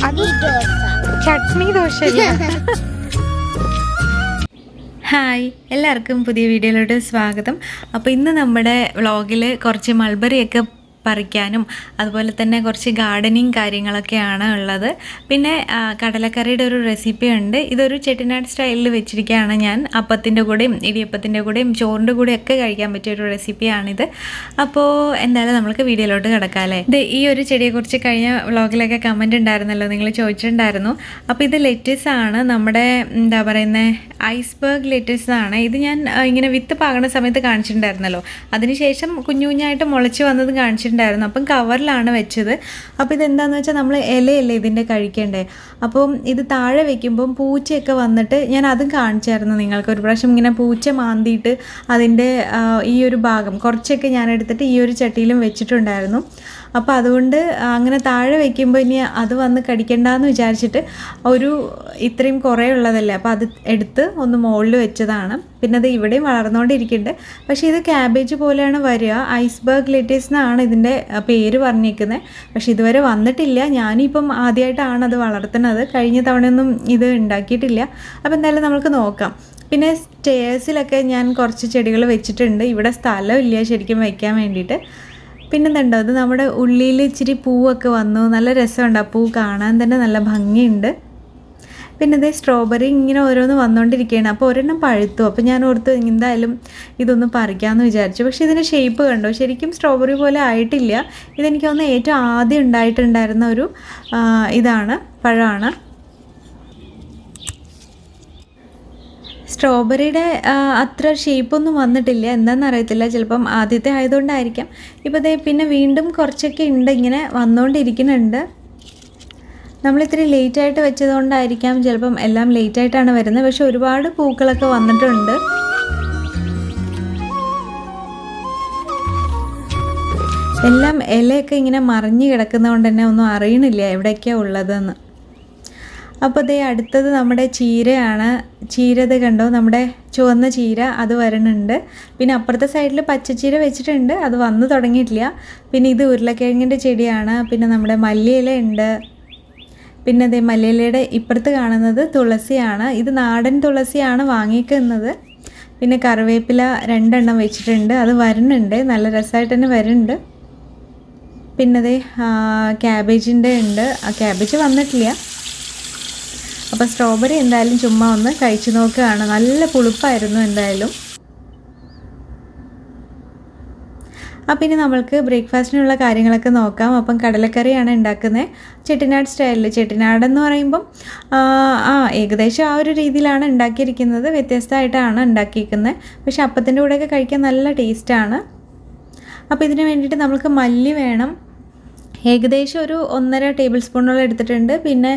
Chutney dosa. Hi, എല്ലാവർക്കും പുതിയ വീഡിയോയിലോട്ട് സ്വാഗതം. അപ്പോൾ ഇന്ന് നമ്മുടെ വ്ളോഗിൽ കുറച്ച് മൾബറിയൊക്കെ പറിക്കാനും അതുപോലെ തന്നെ കുറച്ച് ഗാർഡനിങ് കാര്യങ്ങളൊക്കെയാണ് ഉള്ളത്. പിന്നെ കടലക്കറിയുടെ ഒരു റെസിപ്പി ഉണ്ട്. ഇതൊരു ചെട്ടിനാട് സ്റ്റൈലിൽ വെച്ചിരിക്കുകയാണ് ഞാൻ. അപ്പത്തിൻ്റെ കൂടെയും ഇടിയപ്പത്തിൻ്റെ കൂടെയും ചോറിൻ്റെ കൂടെയൊക്കെ കഴിക്കാൻ പറ്റിയൊരു റെസിപ്പിയാണിത്. അപ്പോൾ എന്തായാലും നമുക്ക് വീഡിയോയിലോട്ട് കിടക്കാമല്ലേ. ഇത് ഈ ഒരു ചെടിയെക്കുറിച്ച് കഴിഞ്ഞ വ്ളോഗിലൊക്കെ കമൻറ്റ് ഉണ്ടായിരുന്നല്ലോ, നിങ്ങൾ ചോദിച്ചിട്ടുണ്ടായിരുന്നു. അപ്പോൾ ഇത് ലെറ്റസ് ആണ്, നമ്മുടെ എന്താ പറയുന്നത് ഐസ്ബർഗ് ലെറ്റസ് ആണ്. ഇത് ഞാൻ ഇങ്ങനെ വിത്ത് പാകുന്ന സമയത്ത് കാണിച്ചിട്ടുണ്ടായിരുന്നല്ലോ. അതിനുശേഷം കുഞ്ഞു കുഞ്ഞായിട്ട് മുളച്ച് വന്നത് കാണിച്ചിട്ടുണ്ടായിരുന്നു. അപ്പം കവറിലാണ് വെച്ചത്. അപ്പോൾ ഇതെന്താണെന്ന് വെച്ചാൽ നമ്മൾ ഇലയല്ലേ ഇതിൻ്റെ കഴിക്കേണ്ടേ. അപ്പം ഇത് താഴെ വെക്കുമ്പം പൂച്ചയൊക്കെ വന്നിട്ട്, ഞാൻ അതും കാണിച്ചായിരുന്നു നിങ്ങൾക്ക് ഒരു പ്രാവശ്യം. ഇങ്ങനെ പൂച്ച മാന്തിയിട്ട് അതിൻ്റെ ഈ ഒരു ഭാഗം കുറച്ചൊക്കെ ഞാൻ എടുത്തിട്ട് ഈ ഒരു ചട്ടിയിലും വെച്ചിട്ടുണ്ടായിരുന്നു. അപ്പോൾ അതുകൊണ്ട് അങ്ങനെ താഴെ വയ്ക്കുമ്പോൾ ഇനി അത് വന്ന് കടിക്കണ്ടെന്ന് വിചാരിച്ചിട്ട് ഒരു ഇത്രയും കുറേ ഉള്ളതല്ലേ, അപ്പോൾ അത് എടുത്ത് ഒന്ന് മുകളിൽ വെച്ചതാണ്. പിന്നെ അത് ഇവിടെയും വളർന്നുകൊണ്ടിരിക്കുന്നുണ്ട്. പക്ഷേ ഇത് ക്യാബേജ് പോലെയാണ് വരിക. ഐസ്ബർഗ് ലെറ്റസ് എന്നാണ് ഇതിൻ്റെ പേര് പറഞ്ഞിരിക്കുന്നത്. പക്ഷേ ഇതുവരെ വന്നിട്ടില്ല. ഞാനിപ്പം ആദ്യമായിട്ടാണ് അത് വളർത്തുന്നത്. കഴിഞ്ഞ തവണയൊന്നും ഇത് ഉണ്ടാക്കിയിട്ടില്ല. അപ്പോൾ എന്തായാലും നമുക്ക് നോക്കാം. പിന്നെ സ്റ്റേഴ്സിലൊക്കെ ഞാൻ കുറച്ച് ചെടികൾ വെച്ചിട്ടുണ്ട്. ഇവിടെ സ്ഥലമില്ല ശരിക്കും വയ്ക്കാൻ വേണ്ടിയിട്ട്. പിന്നെന്തുണ്ടോ, അത് നമ്മുടെ ഉള്ളിൽ ഇച്ചിരി പൂവൊക്കെ വന്നു. നല്ല രസമുണ്ട്. ആ പൂ കാണാൻ തന്നെ നല്ല ഭംഗിയുണ്ട്. പിന്നെ ഇതേ സ്ട്രോബെറി ഇങ്ങനെ ഓരോന്ന് വന്നുകൊണ്ടിരിക്കുകയാണ്. അപ്പോൾ ഒരെണ്ണം പഴുത്തു. അപ്പോൾ ഞാൻ ഓർത്ത് എന്തായാലും ഇതൊന്ന് പറിക്കാമെന്ന് വിചാരിച്ചു. പക്ഷേ ഇതിൻ്റെ ഷേപ്പ് കണ്ടോ, ശരിക്കും സ്ട്രോബെറി പോലെ ആയിട്ടില്ല. ഇതെനിക്ക് തോന്നുന്നു ഏറ്റവും ആദ്യം ഉണ്ടായിട്ടുണ്ടായിരുന്ന ഒരു ഇതാണ്, പഴമാണ്. സ്ട്രോബെറിയുടെ അത്ര ഷേപ്പൊന്നും വന്നിട്ടില്ല, എന്താണെന്ന് അറിയത്തില്ല. ചിലപ്പം ആദ്യത്തെ ആയതുകൊണ്ടായിരിക്കാം. ഇപ്പോൾ ദേ പിന്നെ വീണ്ടും കുറച്ചൊക്കെ ഉണ്ട്, ഇങ്ങനെ വന്നുകൊണ്ടിരിക്കുന്നുണ്ട്. നമ്മളിത്തിരി ലേറ്റായിട്ട് വെച്ചതുകൊണ്ടായിരിക്കാം ചിലപ്പം എല്ലാം ലേറ്റായിട്ടാണ് വരുന്നത്. പക്ഷെ ഒരുപാട് പൂക്കളൊക്കെ വന്നിട്ടുണ്ട്. എല്ലാം ഇലയൊക്കെ ഇങ്ങനെ മറിഞ്ഞ് കിടക്കുന്നതുകൊണ്ട് തന്നെ ഒന്നും അറിയണില്ല എവിടെയൊക്കെയാണ് ഉള്ളതെന്ന്. അപ്പോൾ ദേ അടുത്തത് നമ്മുടെ ചീരയാണ്. ചീരത് കണ്ടോ, നമ്മുടെ ചുവന്ന ചീര അത് വരുന്നുണ്ട്. പിന്നെ അപ്പുറത്തെ സൈഡിൽ പച്ചച്ചീര വെച്ചിട്ടുണ്ട്, അത് വന്ന് തുടങ്ങിയിട്ടില്ല. പിന്നെ ഇത് ഉരുളക്കിഴങ്ങിൻ്റെ ചെടിയാണ്. പിന്നെ നമ്മുടെ മല്ലിയില ഉണ്ട്. പിന്നെ അതേ മല്ലിയിലയുടെ ഇപ്പുറത്ത് കാണുന്നത് തുളസിയാണ്. ഇത് നാടൻ തുളസിയാണ് വാങ്ങിക്കുന്നത്. പിന്നെ കറിവേപ്പില 2 എണ്ണം വെച്ചിട്ടുണ്ട്, അത് വരുന്നുണ്ട്. നല്ല രസമായിട്ട് തന്നെ വരുന്നുണ്ട്. പിന്നെ അതേ ക്യാബേജിൻ്റെ ഉണ്ട്. ക്യാബേജ് വന്നിട്ടില്ല. അപ്പോൾ സ്ട്രോബെറി എന്തായാലും ചുമ്മാ ഒന്ന് കഴിച്ചു നോക്കുകയാണ്. നല്ല പുളിപ്പായിരുന്നു എന്തായാലും. അപ്പം ഇനി നമ്മൾക്ക് ബ്രേക്ക്ഫാസ്റ്റിനുള്ള കാര്യങ്ങളൊക്കെ നോക്കാം. അപ്പം കടലക്കറിയാണ് ഉണ്ടാക്കുന്നത്, ചെട്ടിനാട് സ്റ്റൈലിൽ. ചെട്ടിനാടെന്ന് പറയുമ്പം ഏകദേശം ആ ഒരു രീതിയിലാണ് ഉണ്ടാക്കിയിരിക്കുന്നത്. വ്യത്യസ്തമായിട്ടാണ് ഉണ്ടാക്കിയിരിക്കുന്നത്. പക്ഷേ അപ്പത്തിൻ്റെ കൂടെയൊക്കെ കഴിക്കാൻ നല്ല ടേസ്റ്റാണ്. അപ്പോൾ ഇതിന് വേണ്ടിയിട്ട് നമുക്ക് മല്ലി വേണം. ഏകദേശം ഒരു 1.5 ടേബിൾ സ്പൂണോളം എടുത്തിട്ടുണ്ട്. പിന്നെ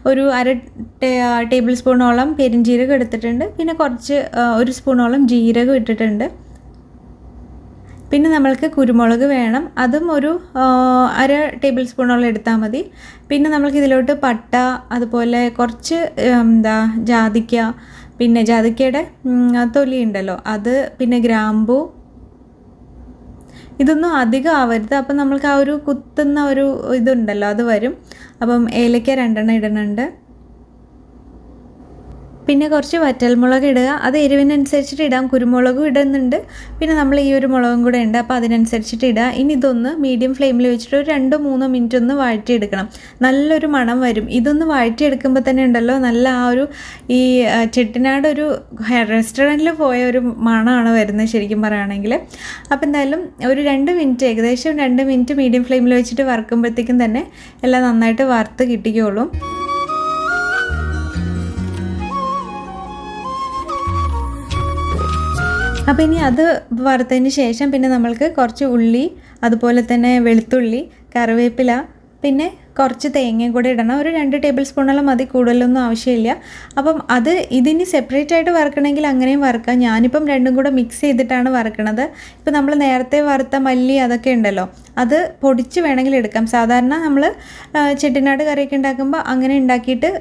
ഒരു 1/2 ടേബിൾ സ്പൂണോളം പെരിഞ്ജീരകം എടുത്തിട്ടുണ്ട്. പിന്നെ കുറച്ച് 1 സ്പൂണോളം ജീരകം ഇട്ടിട്ടുണ്ട്. പിന്നെ നമ്മൾക്ക് കുരുമുളക് വേണം, അതും ഒരു 1/2 ടേബിൾ സ്പൂണോളം എടുത്താൽ മതി. പിന്നെ നമ്മൾക്ക് ഇതിലോട്ട് പട്ട, അതുപോലെ കുറച്ച് ജാതിക്ക, പിന്നെ ജാതിക്കയുടെ തൊലി ഉണ്ടല്ലോ അത്, പിന്നെ ഗ്രാമ്പൂ. ഇതൊന്നും അധികം ആവരുത്, അപ്പം നമ്മൾക്ക് ആ ഒരു കുത്തുന്ന ഒരു ഇതുണ്ടല്ലോ അത് വരും. അപ്പം ഏലക്ക 2 എണ്ണം ഇടുന്നുണ്ട്. പിന്നെ കുറച്ച് വറ്റൽമുളക് ഇടുക, അത് എരിവിനനുസരിച്ചിട്ട് ഇടാം. കുരുമുളകും ഇടുന്നുണ്ട്. പിന്നെ നമ്മൾ ഈ ഒരു മുളകും കൂടെ ഉണ്ട്, അപ്പോൾ അതിനനുസരിച്ചിട്ട് ഇടുക. ഇനി ഇതൊന്ന് മീഡിയം ഫ്ലെയിമിൽ വെച്ചിട്ട് ഒരു 2-3 മിനിറ്റ് ഒന്ന് വഴറ്റിയെടുക്കണം. നല്ലൊരു മണം വരും. ഇതൊന്ന് വഴറ്റിയെടുക്കുമ്പോൾ തന്നെ ഉണ്ടല്ലോ നല്ല ആ ഒരു ഈ ചെട്ടിനാട് ഒരു റെസ്റ്റോറൻറ്റിൽ പോയ ഒരു മണമാണ് വരുന്നത് ശരിക്കും പറയുകയാണെങ്കിൽ. അപ്പോൾ എന്തായാലും ഒരു 2 മിനിറ്റ്, ഏകദേശം 2 മിനിറ്റ് മീഡിയം ഫ്ലെയിമിൽ വെച്ചിട്ട് വറുക്കുമ്പോഴത്തേക്കും തന്നെ എല്ലാം നന്നായിട്ട് വറുത്ത് കിട്ടിക്കോളും. അപ്പോൾ ഇനി അത് വറുത്തതിന് ശേഷം പിന്നെ നമ്മൾക്ക് കുറച്ച് ഉള്ളി, അതുപോലെ തന്നെ വെളുത്തുള്ളി, കറിവേപ്പില, പിന്നെ കുറച്ച് തേങ്ങയും കൂടെ ഇടണം. ഒരു 2 ടേബിൾ സ്പൂണോളം മതി, കൂടുതലൊന്നും ആവശ്യമില്ല. അപ്പം അത് ഇതിന് സെപ്പറേറ്റ് ആയിട്ട് വറുക്കണമെങ്കിൽ അങ്ങനെയും വറുക്കാം. ഞാനിപ്പം രണ്ടും കൂടെ മിക്സ് ചെയ്തിട്ടാണ് വറുക്കണത്. ഇപ്പം നമ്മൾ നേരത്തെ വറുത്ത മല്ലി അതൊക്കെ ഉണ്ടല്ലോ, അത് പൊടിച്ച് വേണമെങ്കിൽ എടുക്കാം. സാധാരണ നമ്മൾ ചെട്ടിനാട് കറിയൊക്കെ ഉണ്ടാക്കുമ്പോൾ അങ്ങനെ ഉണ്ടാക്കിയിട്ട്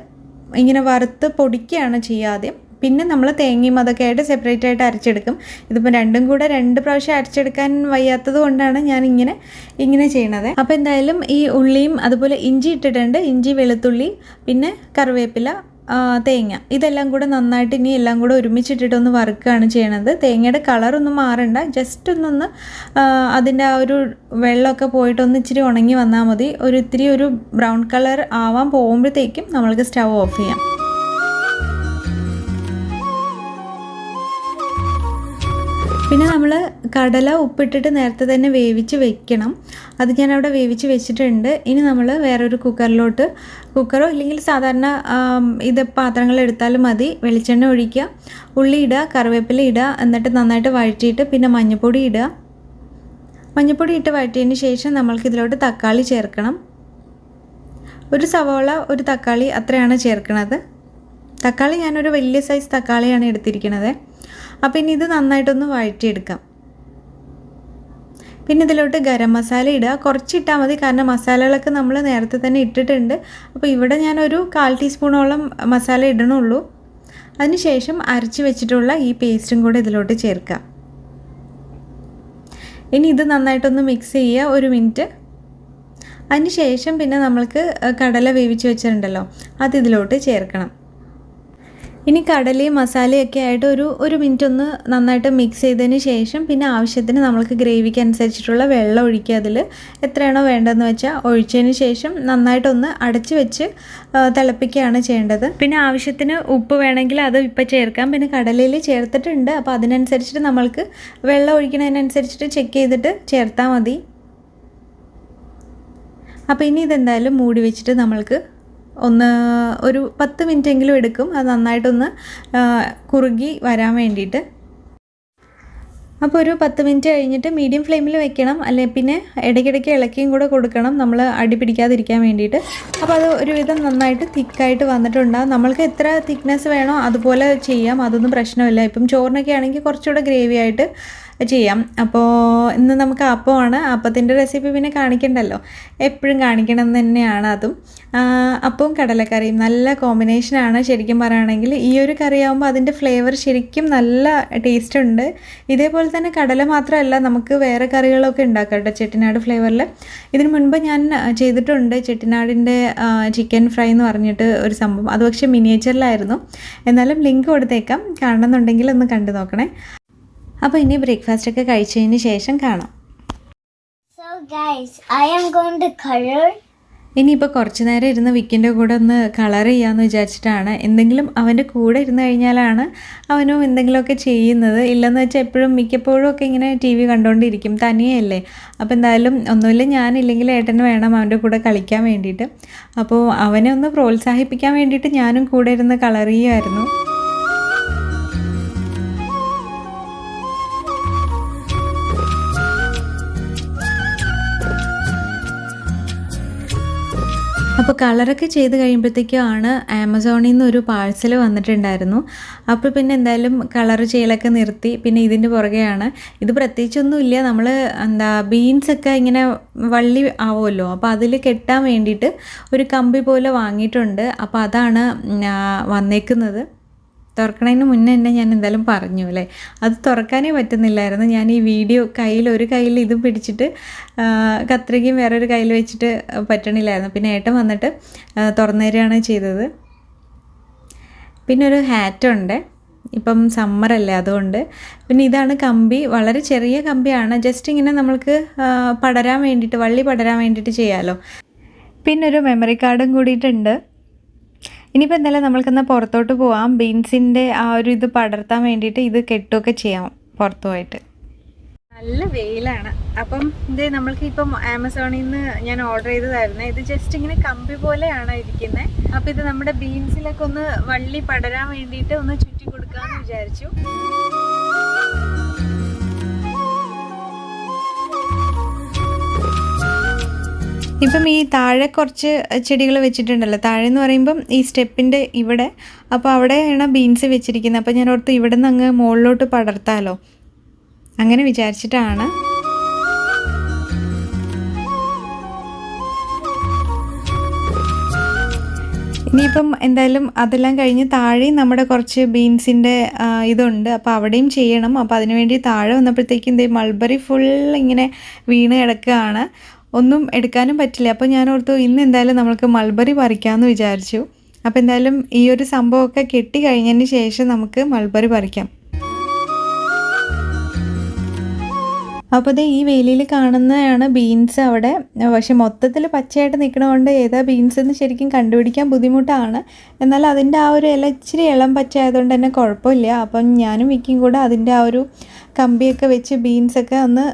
ഇങ്ങനെ വറുത്ത് പൊടിക്കുകയാണ് ചെയ്യുക ആദ്യം. പിന്നെ നമ്മൾ തേങ്ങയും അതൊക്കെ ആയിട്ട് സെപ്പറേറ്റ് ആയിട്ട് അരച്ചെടുക്കും. ഇതിപ്പോൾ രണ്ടും കൂടെ 2 പ്രാവശ്യം അരച്ചെടുക്കാൻ വയ്യാത്തത് കൊണ്ടാണ് ഞാൻ ഇങ്ങനെ ചെയ്യണത്. അപ്പോൾ എന്തായാലും ഈ ഉള്ളിയും അതുപോലെ ഇഞ്ചി ഇട്ടിട്ടുണ്ട്. ഇഞ്ചി, വെളുത്തുള്ളി, പിന്നെ കറിവേപ്പില, തേങ്ങ, ഇതെല്ലാം കൂടെ നന്നായിട്ട് ഇനി എല്ലാം കൂടെ ഒരുമിച്ചിട്ടിട്ടൊന്ന് വറുക്കുകയാണ് ചെയ്യണത്. തേങ്ങയുടെ കളറൊന്നും മാറണ്ട, ജസ്റ്റ് ഒന്നൊന്ന് അതിൻ്റെ ആ ഒരു വെള്ളമൊക്കെ പോയിട്ടൊന്ന് ഇച്ചിരി ഉണങ്ങി വന്നാൽ മതി. ഇത്തിരി ഒരു ബ്രൗൺ കളർ ആവാൻ പോകുമ്പോഴത്തേക്കും നമ്മൾക്ക് സ്റ്റൗ ഓഫ് ചെയ്യാം. പിന്നെ നമ്മൾ കടല ഉപ്പിട്ടിട്ട് നേരത്തെ തന്നെ വേവിച്ച് വെക്കണം. അത് ഞാനവിടെ വേവിച്ച് വെച്ചിട്ടുണ്ട്. ഇനി നമ്മൾ വേറൊരു കുക്കറോ ഇല്ലെങ്കിൽ സാധാരണ പാത്രങ്ങൾ എടുത്താലും മതി. വെളിച്ചെണ്ണ ഒഴിക്കുക, ഉള്ളി ഇടുക, കറിവേപ്പില ഇടുക, എന്നിട്ട് നന്നായിട്ട് വഴറ്റിയിട്ട് പിന്നെ മഞ്ഞൾപ്പൊടി ഇടുക. മഞ്ഞൾപ്പൊടി ഇട്ട് വഴറ്റിയതിന് ശേഷം നമ്മൾക്ക് ഇതിലോട്ട് തക്കാളി ചേർക്കണം. ഒരു സവാള, ഒരു തക്കാളി, അത്രയാണ് ചേർക്കുന്നത്. തക്കാളി ഞാനൊരു വലിയ സൈസ് തക്കാളിയാണ് എടുത്തിരിക്കുന്നത്. അപ്പോൾ ഇനി ഇത് നന്നായിട്ടൊന്ന് വഴറ്റിയെടുക്കാം. പിന്നെ ഇതിലോട്ട് ഗരം മസാല ഇടുക. കുറച്ചിട്ടാൽ മതി, കാരണം മസാലകളൊക്കെ നമ്മൾ നേരത്തെ തന്നെ ഇട്ടിട്ടുണ്ട്. അപ്പോൾ ഇവിടെ ഞാനൊരു 1/4 ടീസ്പൂണോളം മസാല ഇടണുള്ളൂ. അതിനുശേഷം അരച്ച് വെച്ചിട്ടുള്ള ഈ പേസ്റ്റും കൂടെ ഇതിലോട്ട് ചേർക്കാം. ഇനി ഇത് നന്നായിട്ടൊന്ന് മിക്സ് ചെയ്യുക 1 മിനിറ്റ്. അതിനുശേഷം പിന്നെ നമ്മൾക്ക് കടല വേവിച്ച് വെച്ചിട്ടുണ്ടല്ലോ, അത് ഇതിലോട്ട് ചേർക്കണം. ഇനി കടലയും മസാലയൊക്കെ ആയിട്ട് ഒരു മിനിറ്റ് ഒന്ന് നന്നായിട്ട് മിക്സ് ചെയ്തതിന് ശേഷം പിന്നെ ആവശ്യത്തിന് നമ്മൾക്ക് ഗ്രേവിക്ക് അനുസരിച്ചിട്ടുള്ള വെള്ളം ഒഴിക്കുക. അതിൽ എത്രയാണോ വേണ്ടതെന്ന് വെച്ചാൽ ഒഴിച്ചതിന് ശേഷം നന്നായിട്ടൊന്ന് അടച്ച് വെച്ച് തിളപ്പിക്കുകയാണ് ചെയ്യേണ്ടത്. പിന്നെ ആവശ്യത്തിന് ഉപ്പ് വേണമെങ്കിൽ അത് ഇപ്പോൾ ചേർക്കാം. പിന്നെ കടലയിൽ ചേർത്തിട്ടുണ്ട്, അപ്പോൾ അതിനനുസരിച്ചിട്ട് നമ്മൾക്ക് വെള്ളം ഒഴിക്കുന്നതിനനുസരിച്ചിട്ട് ചെക്ക് ചെയ്തിട്ട് ചേർത്താൽ മതി. അപ്പോൾ ഇനി ഇതെന്തായാലും മൂടി വെച്ചിട്ട് നമ്മൾക്ക് ഒരു 10 മിനിറ്റെങ്കിലും എടുക്കും അത് നന്നായിട്ടൊന്ന് കുറുകി വരാൻ വേണ്ടിയിട്ട്. അപ്പോൾ ഒരു 10 മിനിറ്റ് കഴിഞ്ഞിട്ട് മീഡിയം ഫ്ലെയിമിൽ വെക്കണം, അല്ലെ പിന്നെ ഇടയ്ക്കിടയ്ക്ക് ഇളക്കിയും കൂടെ കൊടുക്കണം, നമ്മൾ അടി പിടിക്കാതിരിക്കാൻ വേണ്ടിയിട്ട്. അപ്പോൾ അത് ഒരുവിധം നന്നായിട്ട് തിക്കായിട്ട് വന്നിട്ടുണ്ടാകും. നമ്മൾക്ക് എത്ര തിക്നെസ് വേണോ അതുപോലെ ചെയ്യാം, അതൊന്നും പ്രശ്നമില്ല. ഇപ്പം ചോറിനൊക്കെ ആണെങ്കിൽ കുറച്ചുകൂടെ ഗ്രേവി ആയിട്ട് ചെയ്യാം. അപ്പോൾ ഇന്ന് നമുക്ക് അപ്പമാണ്. അപ്പത്തിൻ്റെ റെസിപ്പി പിന്നെ കാണിക്കണ്ടല്ലോ, എപ്പോഴും കാണിക്കണം എന്ന് തന്നെയാണ് അതും. അപ്പവും കടലക്കറിയും നല്ല കോമ്പിനേഷനാണ് ശരിക്കും പറയുകയാണെങ്കിൽ. ഈ ഒരു കറിയാകുമ്പോൾ അതിൻ്റെ ഫ്ലേവർ ശരിക്കും നല്ല ടേസ്റ്റ് ഉണ്ട്. ഇതേപോലെ തന്നെ കടല മാത്രമല്ല, നമുക്ക് വേറെ കറികളൊക്കെ ഉണ്ടാക്കാം കേട്ടോ ചെട്ടിനാട് ഫ്ലേവറിൽ. ഇതിന് മുൻപ് ഞാൻ ചെയ്തിട്ടുണ്ട് ചെട്ടിനാടിൻ്റെ ചിക്കൻ ഫ്രൈ എന്ന് പറഞ്ഞിട്ട് ഒരു സംഭവം. അത് പക്ഷേ മിനിയേച്ചറിലായിരുന്നു. എന്നാലും ലിങ്ക് കൊടുത്തേക്കാം, കാണണമെന്നുണ്ടെങ്കിൽ ഒന്ന് കണ്ടു നോക്കണേ. അപ്പോൾ ഇനി ബ്രേക്ക്ഫാസ്റ്റ് ഒക്കെ കഴിച്ചതിന് ശേഷം കാണാം. So guys, I am going to color. ഇനിയിപ്പോൾ കുറച്ച് നേരം ഇരുന്ന് വിക്കിൻ്റെ കൂടെ ഒന്ന് കളർ ചെയ്യാമെന്ന് വിചാരിച്ചിട്ടാണ്. എന്തെങ്കിലും അവൻ്റെ കൂടെ ഇരുന്ന് കഴിഞ്ഞാലാണ് അവനും എന്തെങ്കിലുമൊക്കെ ചെയ്യുന്നത്. ഇല്ലെന്ന് വെച്ചാൽ എപ്പോഴും മിക്കപ്പോഴും ഒക്കെ ഇങ്ങനെ TV കണ്ടുകൊണ്ടിരിക്കും, തനിയല്ലേ. അപ്പോൾ എന്തായാലും ഒന്നുമില്ല, ഞാനില്ലെങ്കിൽ ഏട്ടന് വേണം അവൻ്റെ കൂടെ കളിക്കാൻ വേണ്ടിയിട്ട്. അപ്പോൾ അവനെ ഒന്ന് പ്രോത്സാഹിപ്പിക്കാൻ വേണ്ടിയിട്ട് ഞാനും കൂടെ ഇരുന്ന് കളർ ചെയ്യുമായിരുന്നു. അപ്പോൾ കളറൊക്കെ ചെയ്ത് കഴിയുമ്പോഴത്തേക്കാണ് ആമസോണിൽ നിന്ന് ഒരു പാഴ്സൽ വന്നിട്ടുണ്ടായിരുന്നു. അപ്പോൾ പിന്നെ എന്തായാലും കളർ ചെയ്യലൊക്കെ നിർത്തി. പിന്നെ ഇതിൻ്റെ പുറകെയാണ്. ഇത് പ്രത്യേകിച്ചൊന്നുമില്ല, നമ്മൾ ബീൻസൊക്കെ ഇങ്ങനെ വള്ളി ആവുമല്ലോ, അപ്പോൾ അതിൽ കെട്ടാൻ വേണ്ടിയിട്ട് ഒരു കമ്പി പോലെ വാങ്ങിയിട്ടുണ്ട്. അപ്പോൾ അതാണ് വന്നേക്കുന്നത്. തുറക്കണതിന് മുന്നേ തന്നെ ഞാൻ എന്തായാലും പറഞ്ഞു അല്ലേ, അത് തുറക്കാനേ പറ്റുന്നില്ലായിരുന്നു. ഞാൻ ഈ വീഡിയോ ഒരു കയ്യിൽ ഇതും പിടിച്ചിട്ട് കത്രികയും വേറൊരു കയ്യിൽ വെച്ചിട്ട് പറ്റണില്ലായിരുന്നു. പിന്നെ ഏട്ടൻ വന്നിട്ട് തുറന്നു തരികയാണ് ചെയ്തത്. പിന്നെ ഒരു ഹാറ്റുണ്ട്, ഇപ്പം സമ്മറല്ലേ അതുകൊണ്ട്. പിന്നെ ഇതാണ് കമ്പി, വളരെ ചെറിയ കമ്പിയാണ്, ജസ്റ്റ് ഇങ്ങനെ നമ്മൾക്ക് പടരാൻ വേണ്ടിയിട്ട്, വള്ളി പടരാൻ വേണ്ടിയിട്ട് ചെയ്യാമല്ലോ. പിന്നെ ഒരു മെമ്മറി കാർഡും കൂടിയിട്ടുണ്ട്. ഇനിയിപ്പോൾ എന്തായാലും നമ്മൾക്കെന്നാൽ പുറത്തോട്ട് പോവാം. ബീൻസിൻ്റെ ആ ഒരു ഇത് പടർത്താൻ വേണ്ടിയിട്ട് ഇത് കെട്ടുമൊക്കെ ചെയ്യാം പുറത്തു പോയിട്ട്. നല്ല വെയിലാണ്. അപ്പം ഇത് നമ്മൾക്ക് ഇപ്പം ആമസോണിൽ നിന്ന് ഞാൻ ഓർഡർ ചെയ്തതായിരുന്നു. ഇത് ജസ്റ്റ് ഇങ്ങനെ കമ്പി പോലെയാണ് ഇരിക്കുന്നത്. അപ്പോൾ ഇത് നമ്മുടെ ബീൻസിലൊക്കെ ഒന്ന് വള്ളി പടരാൻ വേണ്ടിയിട്ട് ഒന്ന് ചുറ്റി കൊടുക്കാമെന്ന് വിചാരിച്ചു. ഇപ്പം ഈ താഴെ കുറച്ച് ചെടികൾ വെച്ചിട്ടുണ്ടല്ലോ, താഴെ എന്ന് പറയുമ്പം ഈ സ്റ്റെപ്പിൻ്റെ ഇവിടെ. അപ്പോൾ അവിടെയാണ് ബീൻസ് വെച്ചിരിക്കുന്നത്. അപ്പോൾ ഞാൻ ഓർത്ത് ഇവിടെ നിന്ന് അങ്ങ് മുകളിലോട്ട് പടർത്താലോ, അങ്ങനെ വിചാരിച്ചിട്ടാണ്. ഇനിയിപ്പം എന്തായാലും അതെല്ലാം കഴിഞ്ഞ് താഴെയും നമ്മുടെ കുറച്ച് ബീൻസിൻ്റെ ഇതുണ്ട്, അപ്പോൾ അവിടെയും ചെയ്യണം. അപ്പോൾ അതിനുവേണ്ടി താഴെ വന്നപ്പോഴത്തേക്കും ഇതേ മൾബറി ഫുൾ ഇങ്ങനെ വീണ് കിടക്കുകയാണ്, ഒന്നും എടുക്കാനും പറ്റില്ല. അപ്പോൾ ഞാൻ ഓർത്തു ഇന്ന് എന്തായാലും നമ്മൾക്ക് മൾബറി പറിക്കാമെന്ന് വിചാരിച്ചു. അപ്പോൾ എന്തായാലും ഈ ഒരു സംഭവമൊക്കെ കെട്ടി കഴിഞ്ഞതിന് ശേഷം നമുക്ക് മൾബറി പറിക്കാം. അപ്പോൾ ദേ ഈ വേലിയിൽ കാണുന്നതാണ് ബീൻസ് അവിടെ. പക്ഷെ മൊത്തത്തിൽ പച്ചയായിട്ട് നിൽക്കണതുകൊണ്ട് ഏതാ ബീൻസ് എന്ന് ശരിക്കും കണ്ടുപിടിക്കാൻ ബുദ്ധിമുട്ടാണ്. എന്നാൽ അതിൻ്റെ ആ ഒരു ഇല ഇച്ചിരി ഇളം പച്ച ആയതുകൊണ്ട് തന്നെ കുഴപ്പമില്ല. അപ്പം ഞാനും വിക്കും കൂടെ അതിൻ്റെ ആ ഒരു കമ്പിയൊക്കെ വെച്ച് ബീൻസൊക്കെ ഒന്ന്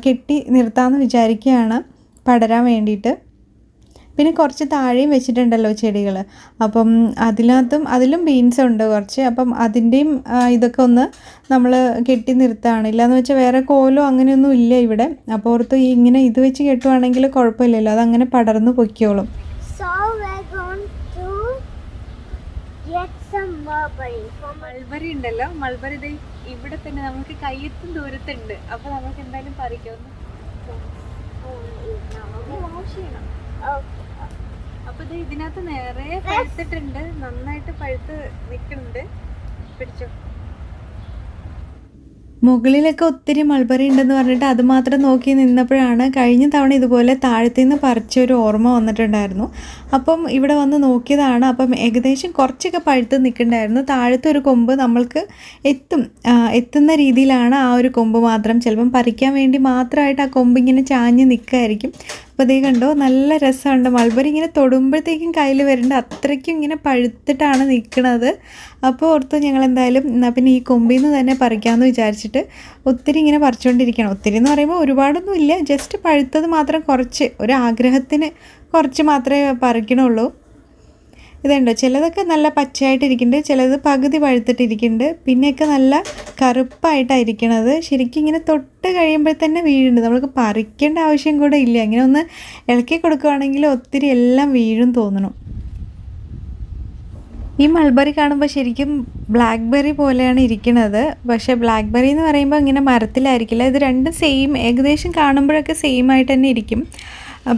കെട്ടി നിർത്താമെന്ന് വിചാരിക്കുകയാണ് പടരാൻ വേണ്ടിയിട്ട്. പിന്നെ കുറച്ച് താഴെയും വെച്ചിട്ടുണ്ടല്ലോ ചെടികൾ, അപ്പം അതിലും ബീൻസ് ഉണ്ട് കുറച്ച്. അപ്പം അതിൻ്റെയും ഇതൊക്കെ ഒന്ന് നമ്മൾ കെട്ടി നിർത്തുകയാണ്. ഇല്ലയെന്ന് വെച്ചാൽ വേറെ കോലോ അങ്ങനെയൊന്നും ഇല്ല ഇവിടെ. അപ്പോൾ ഓർത്ത് ഇങ്ങനെ ഇത് വെച്ച് കെട്ടുവാണെങ്കിൽ കുഴപ്പമില്ലല്ലോ, അതങ്ങനെ പടർന്ന് പൊയ്ക്കോളും. മൾബറി ഉണ്ടല്ലോ, മൾബറി ഇവിടെ തന്നെ നമുക്ക് കയ്യെത്തും ദൂരത്തുണ്ട്. അപ്പോൾ നമുക്ക് എന്തായാലും പറിക്കാം. അപ്പൊ ഇത് ഇതിനകത്ത് നിറയെ പഴുത്തിട്ടുണ്ട്, നന്നായിട്ട് പഴുത്ത് നിൽക്കുന്നുണ്ട്. പിടിച്ചോ. മുകളിലൊക്കെ ഒത്തിരി മൾബറി ഉണ്ടെന്ന് പറഞ്ഞിട്ട് അത് മാത്രം നോക്കി നിന്നപ്പോഴാണ് കഴിഞ്ഞ തവണ ഇതുപോലെ താഴത്തുനിന്ന് പറിച്ചൊരു ഓർമ്മ വന്നിട്ടുണ്ടായിരുന്നു. അപ്പം ഇവിടെ നോക്കിയതാണ്. അപ്പം ഏകദേശം കുറച്ചൊക്കെ പഴുത്ത് നിൽക്കുന്നുണ്ടായിരുന്നു. താഴത്തെ ഒരു കൊമ്പ് നമ്മൾക്ക് എത്തുന്ന രീതിയിലാണ് ആ ഒരു കൊമ്പ് മാത്രം. ചിലപ്പം പറിക്കാൻ വേണ്ടി മാത്രമായിട്ട് ആ കൊമ്പ് ഇങ്ങനെ ചാഞ്ഞ് നിൽക്കുമായിരിക്കും. അപ്പോൾ അതേ കണ്ടോ, നല്ല രസമുണ്ട്. മൾബറി ഇങ്ങനെ തൊടുമ്പോഴത്തേക്കും കയ്യിൽ വരുന്നുണ്ട്, അത്രയ്ക്കും ഇങ്ങനെ പഴുത്തിട്ടാണ് നിൽക്കുന്നത്. അപ്പോൾ ഓർത്തു ഞങ്ങൾ എന്തായാലും എന്നാൽ പിന്നെ ഈ കൊമ്പിൽ നിന്ന് തന്നെ പറിക്കാമെന്ന് വിചാരിച്ചിട്ട് ഒത്തിരി ഇങ്ങനെ പറിച്ചുകൊണ്ടിരിക്കണം. ഒത്തിരി എന്ന് പറയുമ്പോൾ ഒരുപാടൊന്നും ഇല്ല, ജസ്റ്റ് പഴുത്തത് മാത്രം കുറച്ച്, ഒരു ആഗ്രഹത്തിന് കുറച്ച് മാത്രമേ പറിക്കണുള്ളൂ. ഇതുണ്ടോ, ചിലതൊക്കെ നല്ല പച്ചയായിട്ടിരിക്കുന്നുണ്ട്, ചിലത് പകുതി പഴുത്തിട്ടിരിക്കുന്നുണ്ട്, പിന്നെയൊക്കെ നല്ല കറുപ്പായിട്ടായിരിക്കണത്. ശരിക്കും ഇങ്ങനെ തൊട്ട് കഴിയുമ്പോൾ തന്നെ വീഴുന്നുണ്ട്. നമുക്ക് പറിക്കേണ്ട ആവശ്യം കൂടെ ഇല്ല. ഇങ്ങനെ ഒന്ന് ഇളക്കി കൊടുക്കുകയാണെങ്കിൽ ഒത്തിരി എല്ലാം വീഴും തോന്നണം. ഈ മൾബറി കാണുമ്പോൾ ശരിക്കും ബ്ലാക്ക്ബെറി പോലെയാണ് ഇരിക്കുന്നത്. പക്ഷേ ബ്ലാക്ക്ബെറി എന്ന് പറയുമ്പോൾ ഇങ്ങനെ മരത്തിലായിരിക്കില്ല. ഇത് രണ്ടും സെയിം, ഏകദേശം കാണുമ്പോഴൊക്കെ സെയിം ആയിട്ട് തന്നെ ഇരിക്കും.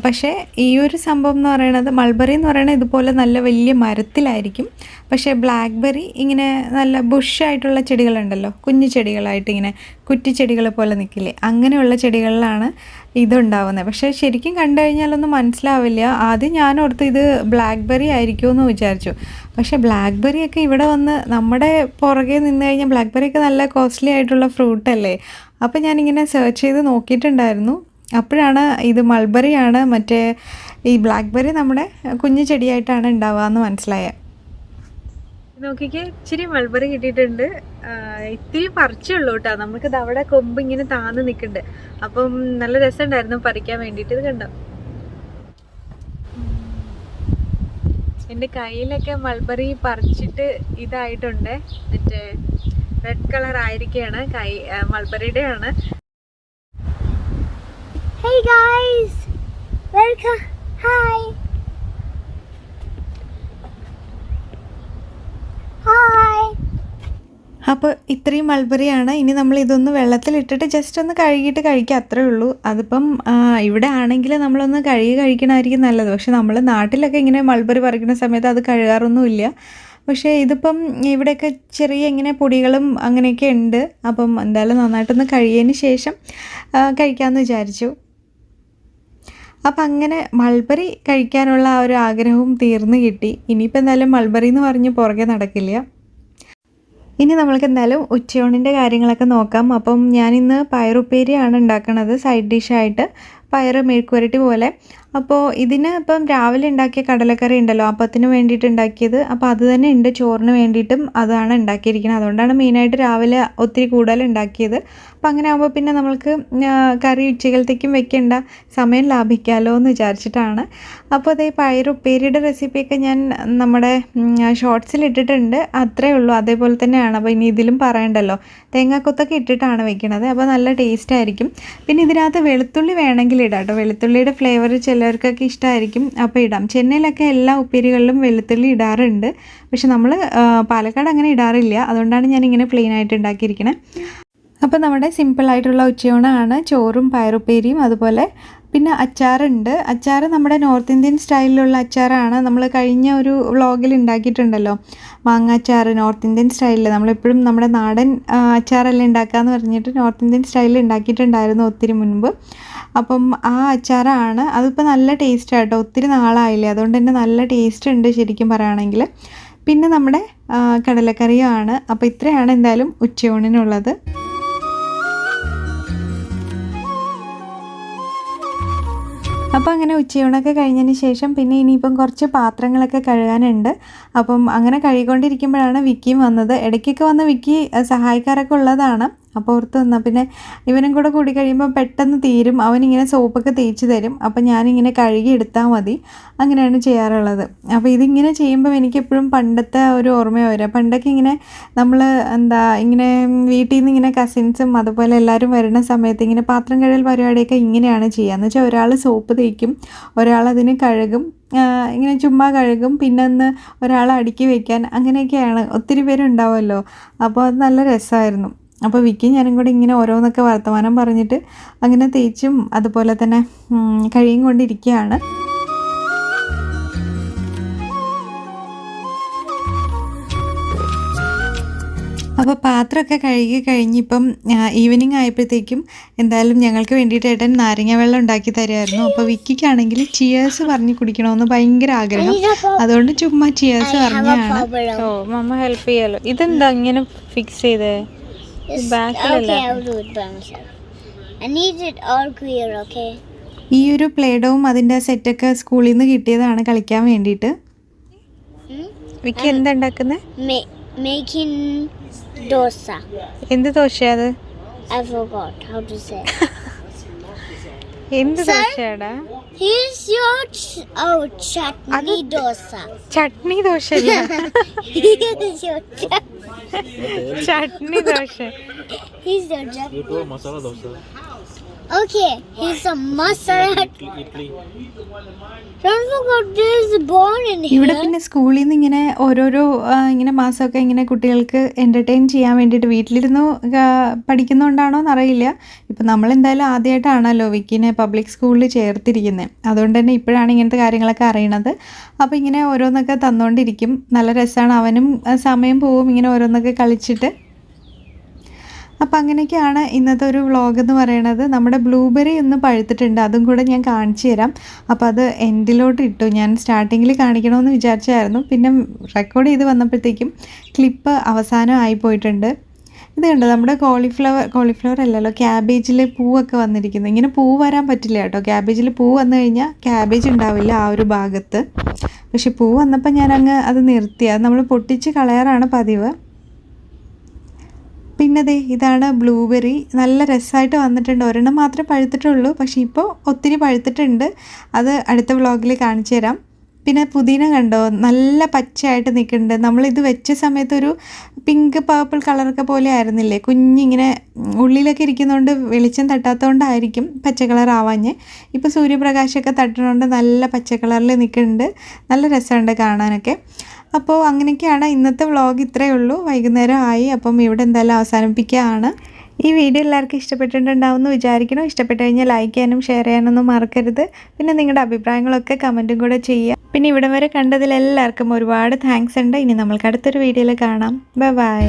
പക്ഷേ ഈ ഒരു സംഭവം എന്ന് പറയുന്നത്, മൾബറി എന്ന് പറയുന്നത് ഇതുപോലെ നല്ല വലിയ മരത്തിലായിരിക്കും. പക്ഷേ ബ്ലാക്ക്ബെറി ഇങ്ങനെ നല്ല ബുഷായിട്ടുള്ള ചെടികളുണ്ടല്ലോ, കുഞ്ഞു ചെടികളായിട്ട് ഇങ്ങനെ കുറ്റിച്ചെടികളെ പോലെ നിൽക്കില്ലേ, അങ്ങനെയുള്ള ചെടികളിലാണ് ഇതുണ്ടാവുന്നത്. പക്ഷേ ശരിക്കും കണ്ടു കഴിഞ്ഞാലൊന്നും മനസ്സിലാവില്ല. ആദ്യം ഞാൻ ഓർത്ത് ഇത് ബ്ലാക്ക്ബെറി ആയിരിക്കുമെന്ന് വിചാരിച്ചു. പക്ഷേ ബ്ലാക്ക്ബെറിയൊക്കെ ഇവിടെ വന്ന് നമ്മുടെ പുറകെ നിന്ന് കഴിഞ്ഞാൽ ബ്ലാക്ക്ബെറിയൊക്കെ നല്ല കോസ്റ്റ്ലി ആയിട്ടുള്ള ഫ്രൂട്ടല്ലേ. അപ്പോൾ ഞാനിങ്ങനെ സെർച്ച് ചെയ്ത് നോക്കിയിട്ടുണ്ടായിരുന്നു. അപ്പോഴാണ് ഇത് മൾബറിയാണ്, മറ്റേ ഈ ബ്ലാക്ക്ബെറി നമ്മുടെ കുഞ്ഞു ചെടിയായിട്ടാണ് ഉണ്ടാവുക എന്ന് മനസ്സിലായത്. നോക്കിക്കേ, ഇച്ചിരി മൾബറി കിട്ടിയിട്ടുണ്ട്. ഇത്തിരി പറിച്ചുള്ളൂ കേട്ടോ. നമുക്കിത് അവിടെ കൊമ്പ് ഇങ്ങനെ താന്ന് നിൽക്കുന്നുണ്ട്. അപ്പം നല്ല രസമുണ്ടായിരുന്നു പറിക്കാൻ വേണ്ടിയിട്ട്. ഇത് കണ്ടോ, എൻ്റെ കയ്യിലൊക്കെ മൾബറി പറിച്ചിട്ട് ഇതായിട്ടുണ്ട്, മറ്റേ റെഡ് കളർ ആയിരിക്കുകയാണ്. മൾബറിയുടെ ആണ്. Hey guys, welcome. Hi. അപ്പോൾ ഇത്രയും മൾബറിയാണ്. ഇനി നമ്മൾ ഇതൊന്ന് വെള്ളത്തിലിട്ടിട്ട് ജസ്റ്റ് ഒന്ന് കഴുകിയിട്ട് കഴിക്കുക, അത്രേ ഉള്ളൂ. അതിപ്പം ഇവിടെ ആണെങ്കിൽ നമ്മളൊന്ന് കഴുകി കഴിക്കണമായിരിക്കും നല്ലത്. പക്ഷെ നമ്മൾ നാട്ടിലൊക്കെ ഇങ്ങനെ മൾബറി പറിക്കുന്ന സമയത്ത് അത് കഴുകാറൊന്നുമില്ല. പക്ഷേ ഇതിപ്പം ഇവിടെയൊക്കെ ചെറിയ ഇങ്ങനെ പൊടികളും അങ്ങനെയൊക്കെ ഉണ്ട്. അപ്പം എന്തായാലും നന്നായിട്ടൊന്ന് കഴുകിയതിന് ശേഷം കഴിക്കാമെന്ന് വിചാരിച്ചു. അപ്പം അങ്ങനെ മൾബറി കഴിക്കാനുള്ള ആ ഒരു ആഗ്രഹവും തീർന്നു കിട്ടി. ഇനിയിപ്പോൾ എന്തായാലും മൾബറി എന്ന് പറഞ്ഞ് പുറകെ നടക്കില്ല. ഇനി നമ്മൾക്ക് എന്തായാലും ഉച്ചയൂണിൻ്റെ കാര്യങ്ങളൊക്കെ നോക്കാം. അപ്പം ഞാനിന്ന് പയറുപ്പേരിയാണ് ഉണ്ടാക്കുന്നത്, സൈഡ് ഡിഷായിട്ട് പയറ് മെഴുക്കുവരട്ടി പോലെ. അപ്പോൾ ഇതിന് ഇപ്പം രാവിലെ ഉണ്ടാക്കിയ കടലക്കറി ഉണ്ടല്ലോ, അപ്പത്തിന് വേണ്ടിയിട്ട് ഉണ്ടാക്കിയത്, അപ്പോൾ അത് തന്നെ ഉണ്ട് ചോറിന് വേണ്ടിയിട്ടും അതാണ് ഉണ്ടാക്കിയിരിക്കുന്നത്. അതുകൊണ്ടാണ് മെയിനായിട്ട് രാവിലെ ഒത്തിരി കൂടുതൽ ഉണ്ടാക്കിയത്. അപ്പോൾ അങ്ങനെ ആകുമ്പോൾ പിന്നെ നമ്മൾക്ക് കറി ഉച്ചകലത്തേക്കും വെക്കേണ്ട, സമയം ലാഭിക്കാമല്ലോ എന്ന് വിചാരിച്ചിട്ടാണ്. അപ്പോൾ അതേ പയറുപ്പേരിയുടെ റെസിപ്പിയൊക്കെ ഞാൻ നമ്മുടെ ഷോർട്സിൽ ഇട്ടിട്ടുണ്ട്, അത്രേ ഉള്ളൂ. അതേപോലെ തന്നെയാണ്. അപ്പോൾ ഇനി ഇതിലും പറയണ്ടല്ലോ, തേങ്ങാക്കൊത്തൊക്കെ ഇട്ടിട്ടാണ് വെക്കുന്നത്. അപ്പോൾ നല്ല ടേസ്റ്റ് ആയിരിക്കും. പിന്നെ ഇതിനകത്ത് വെളുത്തുള്ളി വേണമെങ്കിൽ ഇടാം കേട്ടോ. വെളുത്തുള്ളിയുടെ ഫ്ലേവർ ചിലർക്കൊക്കെ ഇഷ്ടമായിരിക്കും, അപ്പോൾ ഇടാം. ചെന്നൈയിലൊക്കെ എല്ലാ ഉപ്പേരികളിലും വെളുത്തുള്ളി ഇടാറുണ്ട്. പക്ഷെ നമ്മൾ പാലക്കാട് അങ്ങനെ ഇടാറില്ല. അതുകൊണ്ടാണ് ഞാനിങ്ങനെ പ്ലെയിൻ ആയിട്ട് ഉണ്ടാക്കിയിരിക്കുന്നത്. അപ്പോൾ നമ്മുടെ സിമ്പിളായിട്ടുള്ള ഉച്ചയൂണാണ് ചോറും പയറുപ്പേരിയും അതുപോലെ പിന്നെ അച്ചാറുണ്ട്. അച്ചാർ നമ്മുടെ നോർത്ത് ഇന്ത്യൻ സ്റ്റൈലിലുള്ള അച്ചാറാണ്. നമ്മൾ കഴിഞ്ഞ ഒരു വ്ളോഗിൽ ഉണ്ടാക്കിയിട്ടുണ്ടല്ലോ, മാങ്ങ അച്ചാർ നോർത്ത് ഇന്ത്യൻ സ്റ്റൈലിൽ. നമ്മളെപ്പോഴും നമ്മുടെ നാടൻ അച്ചാറെല്ലാം ഉണ്ടാക്കാമെന്ന് പറഞ്ഞിട്ട് നോർത്ത് ഇന്ത്യൻ സ്റ്റൈലിൽ ഉണ്ടാക്കിയിട്ടുണ്ടായിരുന്നു ഒത്തിരി മുൻപ്. അപ്പം ആ അച്ചാറാണ്. അതിപ്പോൾ നല്ല ടേസ്റ്റ് ആട്ടോ, ഒത്തിരി നാളായില്ലേ, അതുകൊണ്ട് തന്നെ നല്ല ടേസ്റ്റ് ഉണ്ട് ശരിക്കും പറയുകയാണെങ്കിൽ. പിന്നെ നമ്മുടെ കടലക്കറിയുമാണ്. അപ്പോൾ ഇത്രയാണ് എന്തായാലും ഉച്ചയൂണിനുള്ളത്. അപ്പോൾ അങ്ങനെ ഉച്ചയൂണൊക്കെ കഴിഞ്ഞതിന് ശേഷം പിന്നെ ഇനിയിപ്പം കുറച്ച് പാത്രങ്ങളൊക്കെ കഴുകാനുണ്ട്. അപ്പം അങ്ങനെ കഴുകിക്കൊണ്ടിരിക്കുമ്പോഴാണ് വിക്കിയും വന്നത്. ഇടയ്ക്കൊക്കെ വന്ന് വിക്കി സഹായിക്കാറൊക്കെ ഉള്ളതാണ്. അപ്പോൾ ഓർത്ത് വന്നാൽ പിന്നെ ഇവനും കൂടെ കൂടി കഴിയുമ്പോൾ പെട്ടെന്ന് തീരും. അവനിങ്ങനെ സോപ്പൊക്കെ തേച്ച് തരും. അപ്പം ഞാനിങ്ങനെ കഴുകി എടുത്താൽ മതി, അങ്ങനെയാണ് ചെയ്യാറുള്ളത്. അപ്പോൾ ഇതിങ്ങനെ ചെയ്യുമ്പോൾ എനിക്കെപ്പോഴും പണ്ടത്തെ ഒരു ഓർമ്മ വരിക. പണ്ടൊക്കെ ഇങ്ങനെ നമ്മൾ ഇങ്ങനെ വീട്ടിൽ നിന്ന് ഇങ്ങനെ കസിൻസും അതുപോലെ എല്ലാവരും വരുന്ന സമയത്ത് ഇങ്ങനെ പാത്രം കഴുകൽ പരിപാടിയൊക്കെ ഇങ്ങനെയാണ് ചെയ്യുക. എന്ന് വെച്ചാൽ ഒരാൾ സോപ്പ് തേക്കും, ഒരാൾ അതിന് കഴുകും, ഇങ്ങനെ ചുമ്മാ കഴുകും, പിന്നെ ഒന്ന് ഒരാൾ അടുക്കി വയ്ക്കാൻ, അങ്ങനെയൊക്കെയാണ്. ഒത്തിരി പേരുണ്ടാവുമല്ലോ, അപ്പോൾ അത് നല്ല രസമായിരുന്നു. അപ്പോൾ വിക്കി ഞാനും കൂടി ഇങ്ങനെ ഓരോന്നൊക്കെ വർത്തമാനം പറഞ്ഞിട്ട് അങ്ങനെ തേച്ചും അതുപോലെ തന്നെ കഴിയും കൊണ്ടിരിക്കുകയാണ്. അപ്പോൾ പാത്രമൊക്കെ കഴുകി കഴിഞ്ഞിപ്പം ഈവനിങ് ആയപ്പോഴത്തേക്കും എന്തായാലും ഞങ്ങൾക്ക് വേണ്ടിയിട്ട് ഏട്ടൻ നാരങ്ങ വെള്ളം ഉണ്ടാക്കി തരുമായിരുന്നു. അപ്പോൾ വിക്കിക്കാണെങ്കിൽ ചിയേഴ്സ് പറഞ്ഞ് കുടിക്കണമെന്ന് ഭയങ്കര ആഗ്രഹം, അതുകൊണ്ട് ചുമ്മാ ചിയേഴ്സ് പറഞ്ഞാണ്. ഓ മമ്മ ഹെൽപ്പ് ചെയ്യാലോ. ഇതെന്താ ഇങ്ങനെ ഫിക്സ് ചെയ്തേ? ഈ ഒരു പ്ലേഡവും അതിൻ്റെ സെറ്റൊക്കെ സ്കൂളിൽ നിന്ന് കിട്ടിയതാണ് കളിക്കാൻ വേണ്ടിയിട്ട്. വിക്കി എന്താ ഉണ്ടാക്കുന്നത്? എന്ത് ദോശയാ അത്? എന്ത് ദോശയാടാ? Chutney dosa, chutney dosa. Okay, he's a masala idli. Don't forget there's a born in here. ഇവിടെ പിന്നെ സ്കൂളിൽ നിന്ന് ഇങ്ങനെ ഓരോരോ ഇങ്ങനെ മാസമൊക്കെ ഇങ്ങനെ കുട്ടികൾക്ക് എൻ്റർടൈൻ ചെയ്യാൻ വേണ്ടിയിട്ട് വീട്ടിലിരുന്ന് പഠിക്കുന്നതുകൊണ്ടാണോ എന്നറിയില്ല. ഇപ്പം നമ്മളെന്തായാലും ആദ്യമായിട്ടാണല്ലോ വിക്കിനെ പബ്ലിക് സ്കൂളിൽ ചേർത്തിരിക്കുന്നത്, അതുകൊണ്ട് തന്നെ ഇപ്പോഴാണ് ഇങ്ങനത്തെ കാര്യങ്ങളൊക്കെ അറിയണത്. അപ്പോൾ ഇങ്ങനെ ഓരോന്നൊക്കെ തന്നുകൊണ്ടിരിക്കും, നല്ല രസമാണ്. അവനും സമയം പോവും ഇങ്ങനെ ഓരോന്നൊക്കെ കളിച്ചിട്ട്. അപ്പോൾ അങ്ങനെയൊക്കെയാണ് ഇന്നത്തെ ഒരു വ്ളോഗ് എന്ന് പറയണത്. നമ്മുടെ ബ്ലൂബെറി ഒന്ന് പഴുത്തിട്ടുണ്ട്, അതും കൂടെ ഞാൻ കാണിച്ചു തരാം. അപ്പോൾ അത് എൻഡിലോട്ട് ഇട്ടു. ഞാൻ സ്റ്റാർട്ടിങ്ങിൽ കാണിക്കണമെന്ന് വിചാരിച്ചായിരുന്നു, പിന്നെ റെക്കോർഡ് ചെയ്ത് വന്നപ്പോഴത്തേക്കും ക്ലിപ്പ് അവസാനം ആയിപ്പോയിട്ടുണ്ട്. ഇത് കണ്ടോ, നമ്മുടെ കോളിഫ്ലവർ അല്ലല്ലോ, ക്യാബേജിൽ പൂവൊക്കെ വന്നിരിക്കുന്നു. ഇങ്ങനെ പൂ വരാൻ പറ്റില്ല കേട്ടോ, ക്യാബേജിൽ പൂ വന്നു കഴിഞ്ഞാൽ ക്യാബേജ് ഉണ്ടാവില്ല ആ ഒരു ഭാഗത്ത്. പക്ഷെ പൂ വന്നപ്പോൾ ഞാനങ്ങ് അത് നിർത്തി, അത് നമ്മൾ പൊട്ടിച്ച് കളയാറാണ് പതിവ്. പിന്നെ ദേ ഇതാണ് ബ്ലൂബെറി, നല്ല രസമായിട്ട് വന്നിട്ടുണ്ട്. ഒരെണ്ണം മാത്രമേ പഴുത്തിട്ടുള്ളൂ, പക്ഷേ ഇപ്പോൾ ഒത്തിരി പഴുത്തിട്ടുണ്ട്. അത് അടുത്ത വ്ളോഗിൽ കാണിച്ചു തരാം. പിന്നെ പുതിന കണ്ടോ, നല്ല പച്ചയായിട്ട് നിൽക്കുന്നുണ്ട്. നമ്മളിത് വെച്ച സമയത്ത് ഒരു പിങ്ക് പർപ്പിൾ കളറൊക്കെ പോലെ ആയിരുന്നില്ലേ, കുഞ്ഞിങ്ങനെ ഉള്ളിലൊക്കെ ഇരിക്കുന്നതുകൊണ്ട് വെളിച്ചം തട്ടാത്തതുകൊണ്ടായിരിക്കും പച്ച കളർ ആവാഞ്ഞ്. ഇപ്പോൾ സൂര്യപ്രകാശമൊക്കെ തട്ടുന്നതുകൊണ്ട് നല്ല പച്ച കളറിൽ നിൽക്കുന്നുണ്ട്, നല്ല രസമുണ്ട് കാണാനൊക്കെ. അപ്പോൾ അങ്ങനെയൊക്കെയാണ് ഇന്നത്തെ വ്ളോഗ്. ഇത്രയേ ഉള്ളൂ, വൈകുന്നേരം ആയി. അപ്പം ഇവിടെ എന്തായാലും അവസാനിപ്പിക്കുകയാണ്. ഈ വീഡിയോ എല്ലാവർക്കും ഇഷ്ടപ്പെട്ടിട്ടുണ്ടാവുമെന്ന് വിചാരിക്കണം. ഇഷ്ടപ്പെട്ട് കഴിഞ്ഞാൽ ലൈക്ക് ചെയ്യാനും ഷെയർ ചെയ്യാനൊന്നും മറക്കരുത്. പിന്നെ നിങ്ങളുടെ അഭിപ്രായങ്ങളൊക്കെ കമൻറ്റും കൂടെ ചെയ്യുക. പിന്നെ ഇവിടം വരെ കണ്ടതിൽ എല്ലാവർക്കും ഒരുപാട് താങ്ക്സ് ഉണ്ട്. ഇനി നമ്മൾക്ക് അടുത്തൊരു വീഡിയോയിൽ കാണാം. Bye bye.